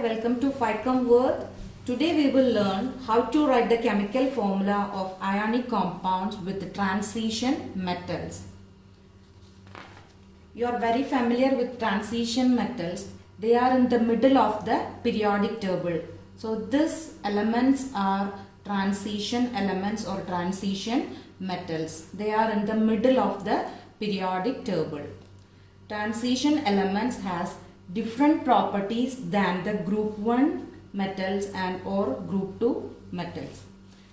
welcome to Ficom World. Today we will learn how to write the chemical formula of ionic compounds with transition metals. You are very familiar with transition metals. They are in the middle of the periodic table. So these elements are transition elements or transition metals. They are in the middle of the periodic table. Transition elements has different properties than the group 1 metals and or group 2 metals.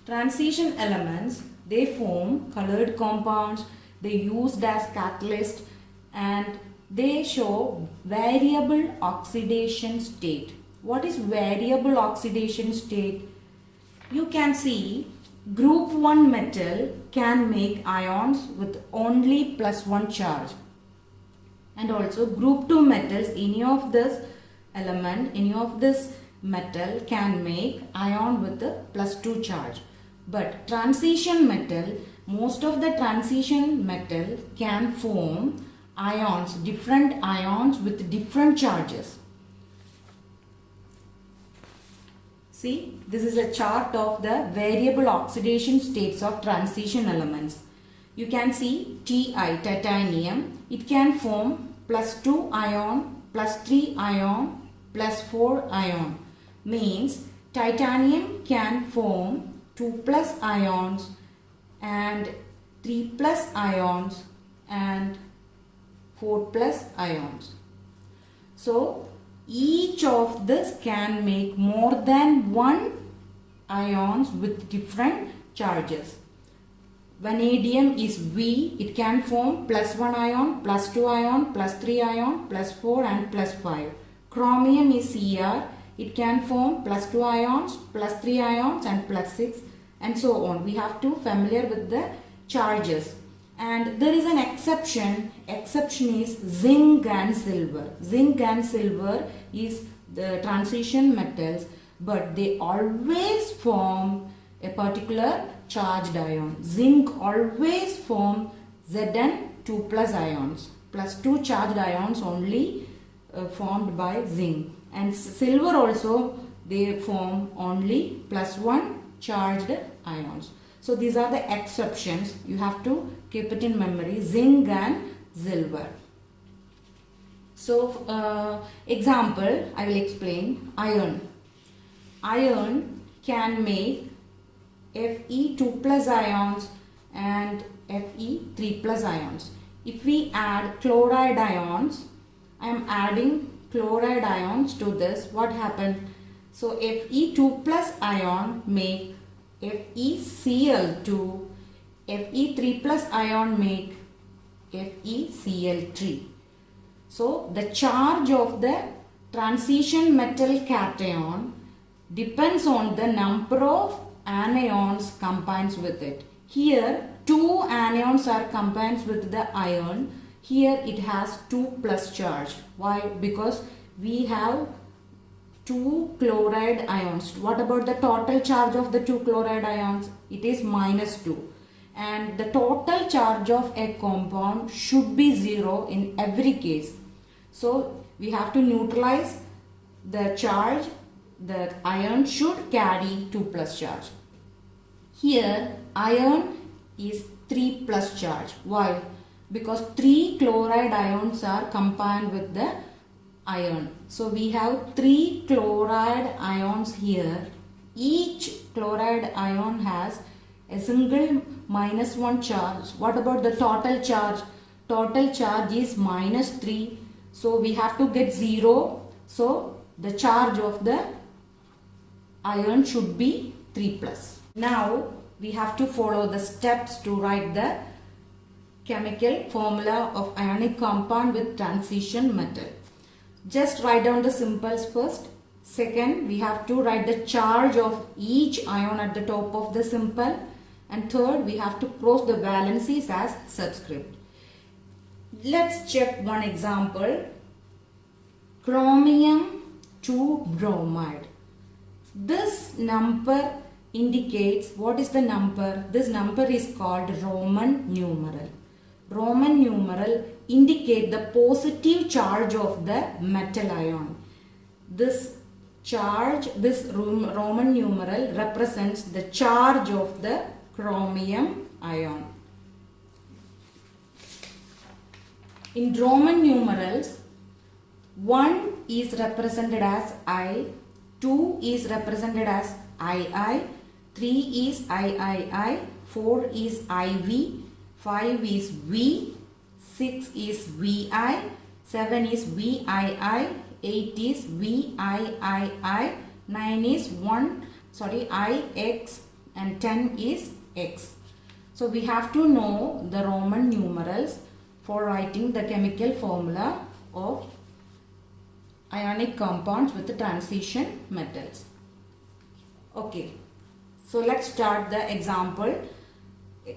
Transition elements, they form colored compounds, they used as catalyst, and they show variable oxidation state. What is variable oxidation state? You can see group 1 metal can make ions with only +1 charge. And also group 2 metals, any of this element, any of this metal can make ion with a +2 charge. But transition metal, most of the transition metal can form ions, different ions with different charges. See, this is a chart of the variable oxidation states of transition elements. You can see Ti, titanium, it can form +2 ion, +3 ion, +4 ion. Means titanium can form 2+ ions and 3+ ions and 4+ ions. So each of this can make more than one ions with different charges. Vanadium is V, it can form +1 ion, +2 ion, +3 ion, +4 and +5. Chromium is Cr, it can form +2 ions, +3 ions and +6 and so on. We have to familiar with the charges. And there is an exception is zinc and silver. Zinc and silver is the transition metals, but they always form a particular charged ion. Zinc always form Zn 2+ ions, +2 charged ions only formed by zinc. And silver also they form only +1 charged ions. So these are the exceptions. You have to keep it in memory, zinc and silver. So example, I will explain. Iron. Iron can make Fe 2+ ions and Fe 3+ ions. If we add chloride ions, I am adding chloride ions to this. What happened? So Fe 2+ ion make FeCl2, Fe 3+ ion make FeCl3. So the charge of the transition metal cation depends on the number of anions combines with it. Here 2 anions are combined with the iron. Here it has 2+ charge. Why? Because we have 2 chloride ions. What about the total charge of the 2 chloride ions? It is -2. And the total charge of a compound should be 0 in every case. So we have to neutralize the charge. The iron should carry 2+ charge. Here iron is 3+ charge. Why? Because 3 chloride ions are combined with the iron. So we have 3 chloride ions here. Each chloride ion has a single -1 charge. What about the total charge? Total charge is -3. So we have to get 0. So the charge of the iron should be 3+. Now we have to follow the steps to write the chemical formula of ionic compound with transition metal. Just write down the symbols first. Second, we have to write the charge of each ion at the top of the symbol. And third, we have to cross the valencies as subscript. Let's check one example. Chromium 2 bromide. This number indicates, what is the number? This number is called Roman numeral. Roman numeral indicate the positive charge of the metal ion. This charge, this Roman numeral represents the charge of the chromium ion. In Roman numerals, 1 is represented as I, 2 is represented as II, 3 is III, 4 is IV, 5 is V, 6 is VI, 7 is VII, 8 is VIII, 9 is IX, and 10 is X. So we have to know the Roman numerals for writing the chemical formula of ionic compounds with the transition metals. Okay, so let's start the example.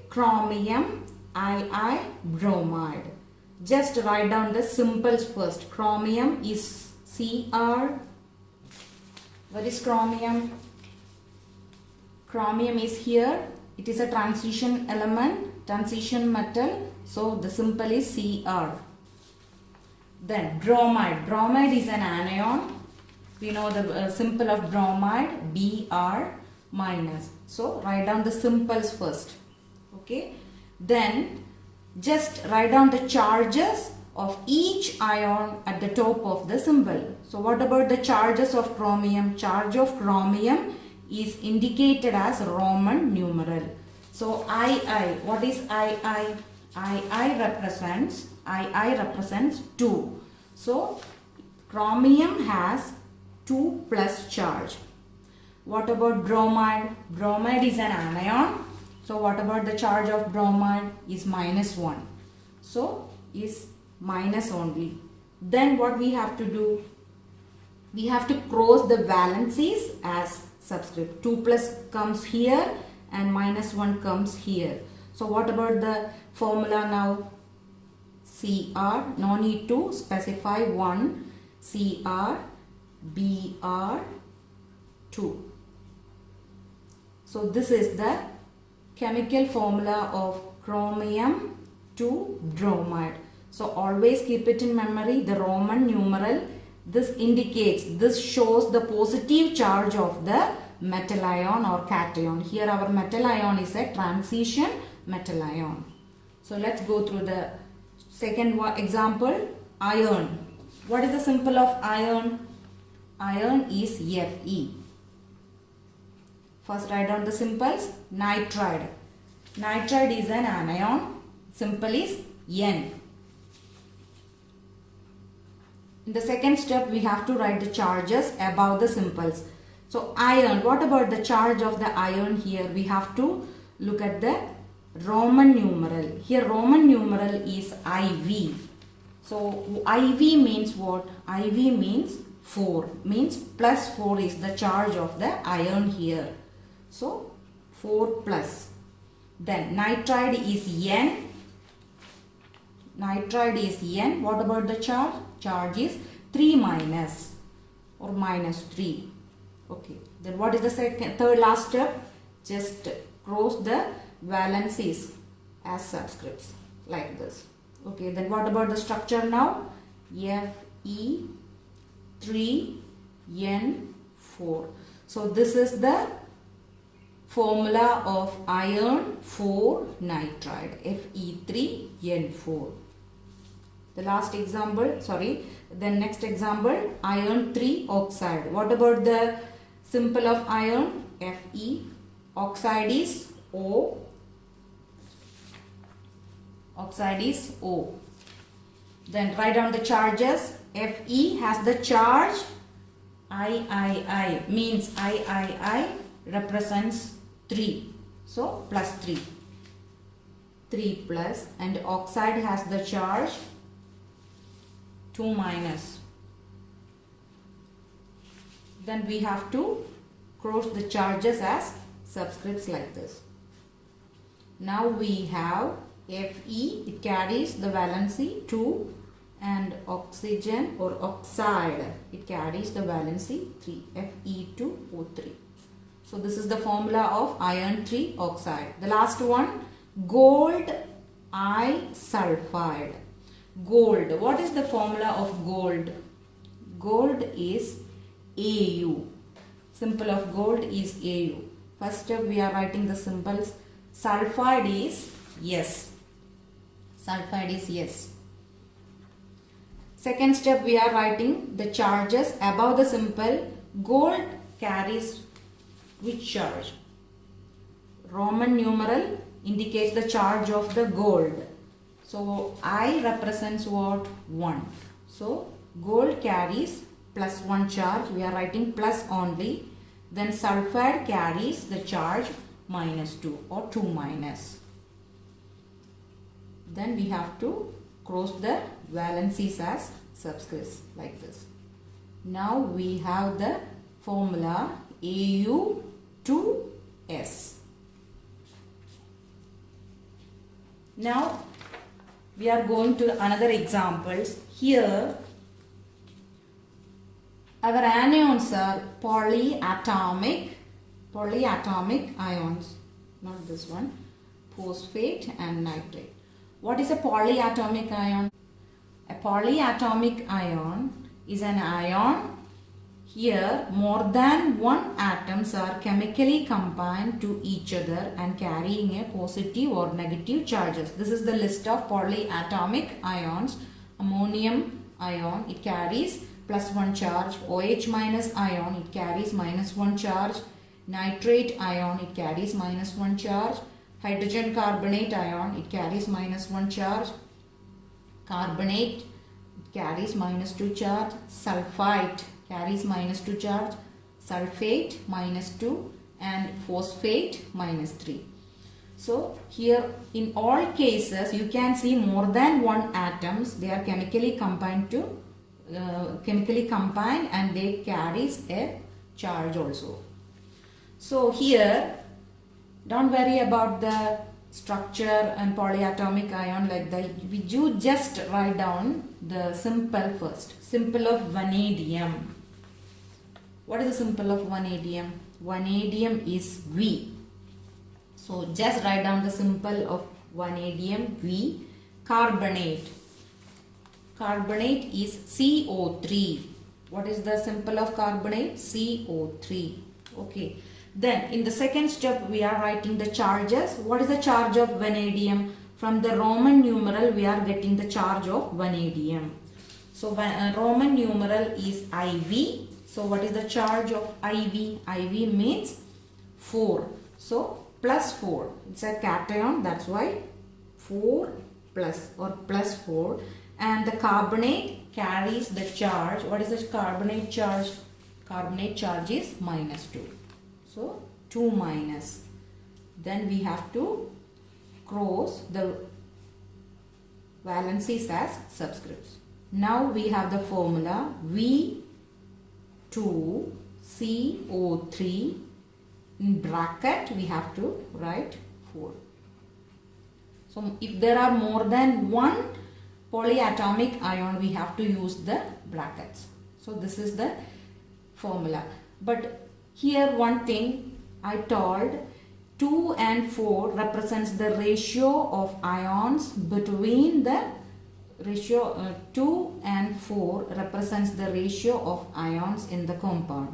Chromium II bromide. Just write down the symbols first. Chromium is Cr. What is chromium? Chromium is here. It is a transition element, transition metal. So the symbol is Cr. Then bromide. Bromide is an anion. We know the symbol of bromide, Br minus. So write down the symbols first. Okay. Then just write down the charges of each ion at the top of the symbol. So what about the charges of chromium? Charge of chromium is indicated as Roman numeral. So II, what is II? II represents 2. So chromium has 2 plus charge. What about bromide? Bromide is an anion. So what about the charge of bromide? Is -1. So is minus only. Then what we have to do? We have to cross the valencies as subscript. 2 plus comes here and -1 comes here. So what about the formula now? Cr, no need to specify 1. Cr, Br, 2. So this is the chemical formula of chromium to bromide. So always keep it in memory, the Roman numeral. This indicates, this shows the positive charge of the metal ion or cation. Here our metal ion is a transition metal ion. So let's go through the second example, iron. What is the symbol of iron? Iron is Fe. First write down the symbols. Nitride. Nitride is an anion. Symbol is N. In the second step, we have to write the charges above the symbols. So iron, what about the charge of the iron here? We have to look at the Roman numeral. Here Roman numeral is IV. So IV means what? IV means 4. Means plus 4 is the charge of the iron here. So 4 plus. Then nitride is N. Nitride is N. What about the charge? Charge is 3 minus or -3. Okay. Then what is the third last step? Just cross the valencies as subscripts like this. Okay. Then what about the structure now? Fe3N4. So this is the formula of iron 4 nitride, Fe3N4. The last example, the next example, iron 3 oxide. What about the symbol of iron? Fe. Oxide is O. Oxide is O. Then write down the charges. Fe has the charge III. Means III represents 3. So plus 3. 3 plus, and oxide has the charge 2 minus. Then we have to cross the charges as subscripts like this. Now we have Fe, it carries the valency 2, and oxygen or oxide, it carries the valency 3, Fe2O3. So this is the formula of iron 3 oxide. The last one, gold I sulfide. Gold. What is the formula of gold? Gold is Au. Symbol of gold is Au. First step we are writing the symbols. Sulfide is yes. Sulfide is yes. Second step we are writing the charges above the symbol. Gold carries which charge? Roman numeral indicates the charge of the gold. So I represents what? 1. So gold carries +1 charge. We are writing plus only. Then sulfide carries the charge -2 or 2 minus. Then we have to cross the valencies as subscripts like this. Now we have the formula Au to S. Now we are going to another examples. Here our anions are polyatomic ions, not this one, phosphate and nitrate. What is a polyatomic ion? A polyatomic ion is an ion. Here more than one atoms are chemically combined to each other and carrying a positive or negative charges. This is the list of polyatomic ions. Ammonium ion, it carries +1 charge. OH minus ion, it carries -1 charge. Nitrate ion, it carries -1 charge. Hydrogen carbonate ion, it carries -1 charge. Carbonate, it carries -2 charge. Sulfite carries -2 charge. Sulfate -2 and phosphate -3. So here in all cases you can see more than one atoms, they are chemically combined and they carries a charge also. So here don't worry about the structure and polyatomic ion like that. You just write down the symbol first. Symbol of vanadium. What is the symbol of vanadium? Vanadium is V. So just write down the symbol of vanadium V. Carbonate. Carbonate is CO3. What is the symbol of carbonate? CO3. Okay. Then in the second step we are writing the charges. What is the charge of vanadium? From the Roman numeral we are getting the charge of vanadium. So Roman numeral is IV. So what is the charge of IV? IV means 4. So +4. It's a cation, that's why 4 plus or +4. And the carbonate carries the charge. What is the carbonate charge? Carbonate charge is -2. So 2 minus. Then we have to cross the valencies as subscripts. Now we have the formula V2CO3. In bracket we have to write 4. So if there are more than one polyatomic ion, we have to use the brackets. So this is the formula. But here one thing I told, 2 and 4 represents the ratio of ions between the ratio 2 and 4 represents the ratio of ions in the compound.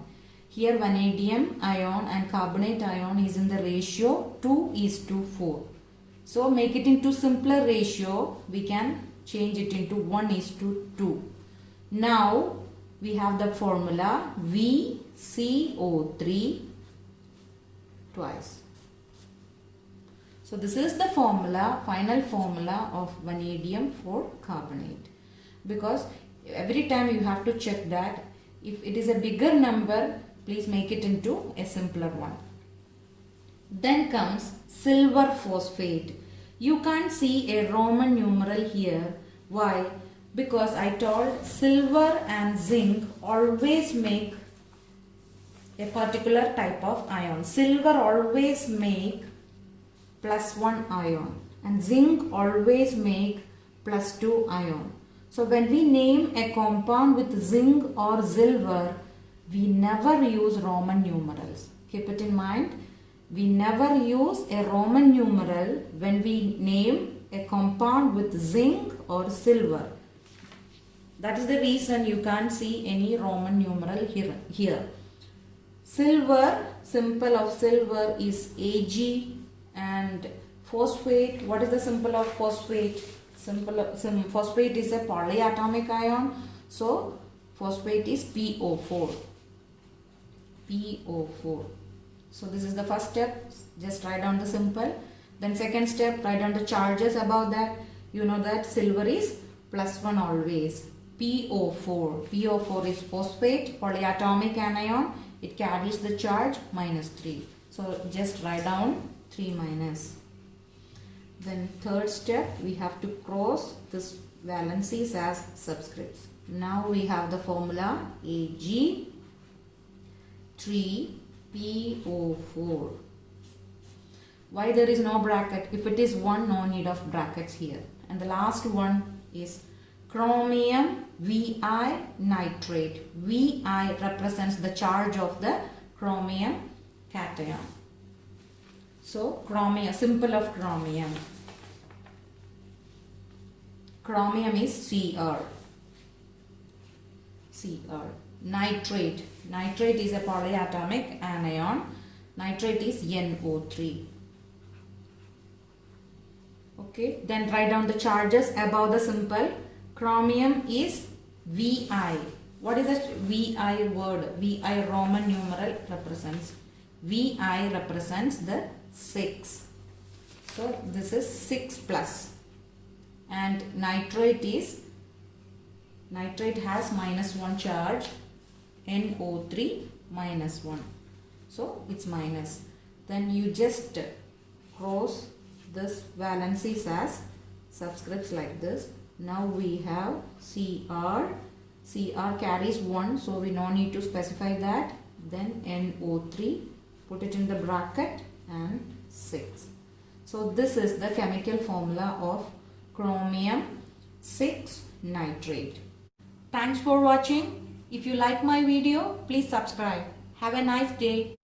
Here vanadium ion and carbonate ion is in the ratio 2:4. So make it into simpler ratio. We can change it into 1:2. Now we have the formula VCO3 twice. So this is the formula, final formula of vanadium for carbonate. Because every time you have to check that if it is a bigger number, please make it into a simpler one. Then comes silver phosphate. You can't see a Roman numeral here. Why? Because I told silver and zinc always make a particular type of ion. Silver always make +1 ion and zinc always make +2 ion. So when we name a compound with zinc or silver, we never use Roman numerals. Keep it in mind. We never use a Roman numeral when we name a compound with zinc or silver. That is the reason you can't see any Roman numeral here. Silver, symbol of silver is Ag, and phosphate, what is the symbol of phosphate? Phosphate is a polyatomic ion, so phosphate is PO4. PO4. So this is the first step, just write down the symbol. Then second step, write down the charges above that. You know that silver is +1 always. PO4. PO4 is phosphate, polyatomic anion. It carries the charge -3. So just write down 3-. Then third step, we have to cross this valencies as subscripts. Now we have the formula Ag3PO4. Why there is no bracket? If it is 1, no need of brackets here. And the last one is chromium Vi nitrate. Vi represents the charge of the chromium cation. So chromium, symbol of chromium. Chromium is Cr. Cr. Nitrate. Nitrate is a polyatomic anion. Nitrate is NO3. Okay, then write down the charges above the symbol. Chromium is Vi. What is that Vi word? Vi Roman numeral represents. Vi represents the 6. So this is 6 plus. And nitrate has -1 charge. NO3 -1. So it's minus. Then you just cross this valencies as subscripts like this. Now we have Cr. Cr carries 1, so we no need to specify that. Then NO3, put it in the bracket, and 6. So this is the chemical formula of chromium 6 nitrate. Thanks for watching. If you like my video, please subscribe. Have a nice day.